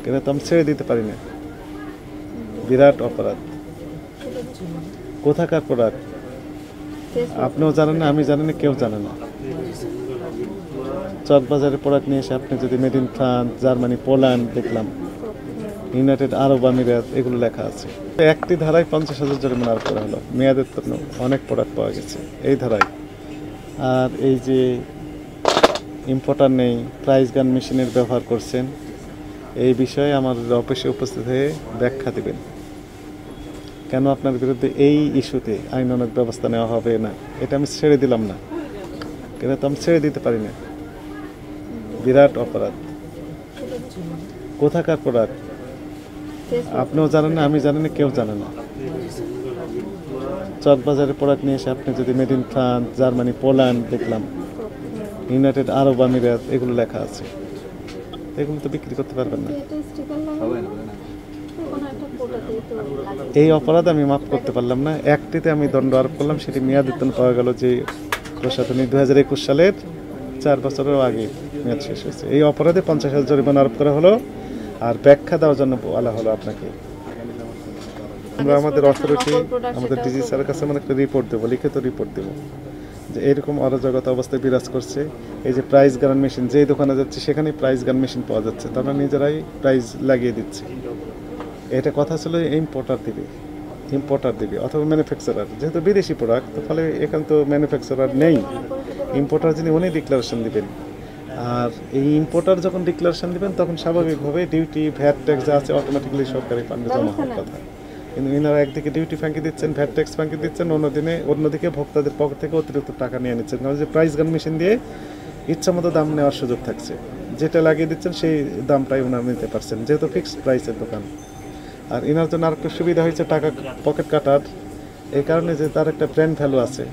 কিন্তু তো আমি ছেড়ে দিতে পারি না। বিরাট অপরাধ। কোথাকার প্রোডাক্ট আপনিও জানেন না, আমি জানি না, কেউ জানে না। চকবাজারের প্রোডাক্ট নিয়ে এসে আপনি যদি made in France, Germany, Poland দেখলাম, ইউনাইটেড আরব আমিরাত এগুলো লেখা আছে। একটি ধারায় 50,000 জরিমানা আরোপ করা হলো। মেয়াদের জন্য অনেক প্রোডাক্ট পাওয়া গেছে এই ধারায়। আর এই যে ইম্পোর্টার নেই, প্রাইস গান মেশিনের ব্যবহার করছেন, এই বিষয়ে আমার অফিসে উপস্থিত হয়ে ব্যাখ্যা দেবেন। কেন আপনার বিরুদ্ধে এই ইস্যুতে আইনানুগ ব্যবস্থা নেওয়া হবে না, এটা আমি ছেড়ে দিলাম না। কিন্তু তো আমি ছেড়ে দিতে পারি না। বিরাট অপরাধ। কোথাকার প্রোডাক্ট আপনিও জানেন না, আমি জানি না, কেউ জানে না। চকবাজারের প্রোডাক্ট নিয়ে এসে আপনি যদি made in France, Germany, Poland দেখলাম, ইউনাইটেড আরব আমিরাত এগুলো লেখা আছে, এগুলো তো বিক্রি করতে পারবেন না। এই অপরাধ আমি মাফ করতে পারলাম না। একটিতে আমি দণ্ড আরোপ করলাম, সেটি মেয়াদোত্তীর্ণ পাওয়া গেল যে প্রশাসনী 2021 সালের 4 বছরের আগে মেয়াদ শেষ হয়েছে। এই অপরাধে 50,000 জরিমানা আরোপ করা হলো। আর ব্যাখ্যা দেওয়ার জন্য বলা হলো আপনাকে। আমরা আমাদের অথরিটি, আমাদের ডিজি স্যারের কাছে মানে একটা রিপোর্ট দেবো, লিখিত রিপোর্ট দেবো যে এরকম অরাজকতা অবস্থায় বিরাজ করছে। এই যে প্রাইস গান মেশিন, যেই দোকানে যাচ্ছে সেখানেই প্রাইস গান মেশিন পাওয়া যাচ্ছে, তারা নিজেরাই প্রাইস লাগিয়ে দিচ্ছে। এটা কথা ছিল ইম্পোর্টার দিবে অথবা ম্যানুফ্যাকচারার, যেহেতু বিদেশি প্রোডাক্ট, তো ফলে এখানে তো ম্যানুফ্যাকচারার নেই। ইম্পোর্টার যিনি, উনি ডিক্লারেশন দিবেন। আর এই ইম্পোর্টার যখন ডিক্লারেশন দিবেন তখন স্বাভাবিকভাবে ডিউটি, ভ্যাট ট্যাক্স যা আছে অটোমেটিক্যালি সরকারি ফান্ডে জমা হওয়ার কথা। কিন্তু ইনারা একদিকে ডিউটি ফাঁকি দিচ্ছেন, ভ্যাট ট্যাক্স ফাঁকি দিচ্ছেন, অন্যদিকে ভোক্তাদের পকেট থেকে অতিরিক্ত টাকা নিয়ে নিচ্ছেন। কারণ যে প্রাইস গান মেশিন দিয়ে ইচ্ছা মতো দাম নেওয়ার সুযোগ থাকছে, যেটা লাগিয়ে দিচ্ছেন সেই দামটাই ওনারা নিতে পারছেন, যেহেতু ফিক্সড প্রাইসের দোকান। আর এনার জন্য আরেকটা সুবিধা হয়েছে টাকা পকেট কাটার, এই কারণে যে তার একটা ব্র্যান্ড ভ্যালু আছে।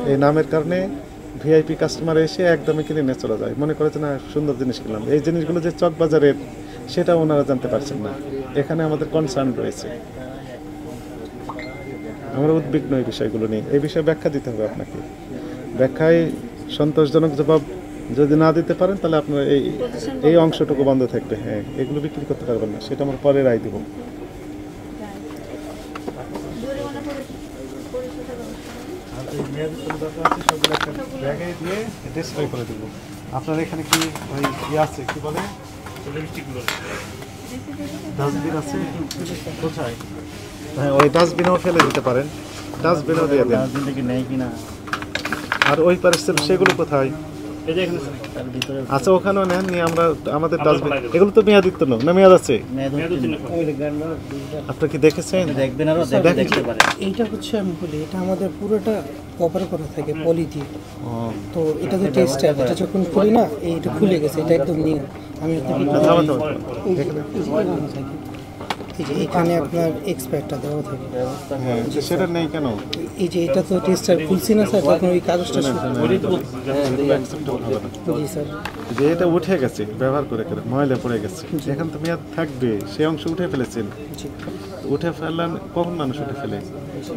এই নামের কারণে ভিআইপি কাস্টমার এসে একদমই কিনে নিয়ে চলে যায়, মনে করে যে না সুন্দর জিনিস কিনলাম। এই জিনিসগুলো যে চকবাজারের, সেটা ওনারা জানতে পারছেন না। এখানে আমাদের কনসার্ন রয়েছে, আমরা উদ্বিগ্ন এই বিষয়গুলো নিয়ে। এই বিষয়ে ব্যাখ্যা দিতে হবে আপনাকে। ব্যাখ্যায় সন্তোষজনক জবাব যদি না দিতে পারেন, তাহলে আপনার এই অংশটুকু বন্ধ থাকবে। হ্যাঁ, এগুলো বিক্রি করতে পারবেন না, সেটা আমরা পরে রায় দেব। আপনার এখানে কি ওই আছে, কি বলে, ডাস্টবিন আছে কোথায়? হ্যাঁ, ওই ডাস্টবিনেও ফেলে দিতে পারেন, ডাস্টবিনেও দিয়ে দেন। আর ওই পারে সেগুলো কোথায়? আচ্ছা, ওখানেও নেন, নিয়ে আমরা আমাদের ডাস্টবিন, এগুলো তো মেয়াদোত্তীর্ণ না, মেয়াদ আছে। আপনি কি দেখেছেন? দেখবেন, আরো দেখতে পারেন। এইটা হচ্ছে, আমি বলি, এটা আমাদের পুরোটা কভার করা থাকে পলি দিয়ে। তো এটা যে টেস্ট, এটা যখন খুলি না, এইটা খুলে গেছে, এটা একদম নিউ। আমি এখানে আপনার এক্সপায়ারটা দেওয়া থাকে। হ্যাঁ, সেটা নেই কেন? এই যে এটা তো টেস্টার খুলছি না স্যার, তখন ওই কাগজটা জি স্যার, যে এটা উঠে গেছে ব্যবহার করে করে, ময়লা পড়ে গেছে, এখন তো মেয়াদ থাকবে, সেই অংশ উঠে ফেলেছেন। উঠে ফেললেন কখন? মানুষ উঠে ফেলে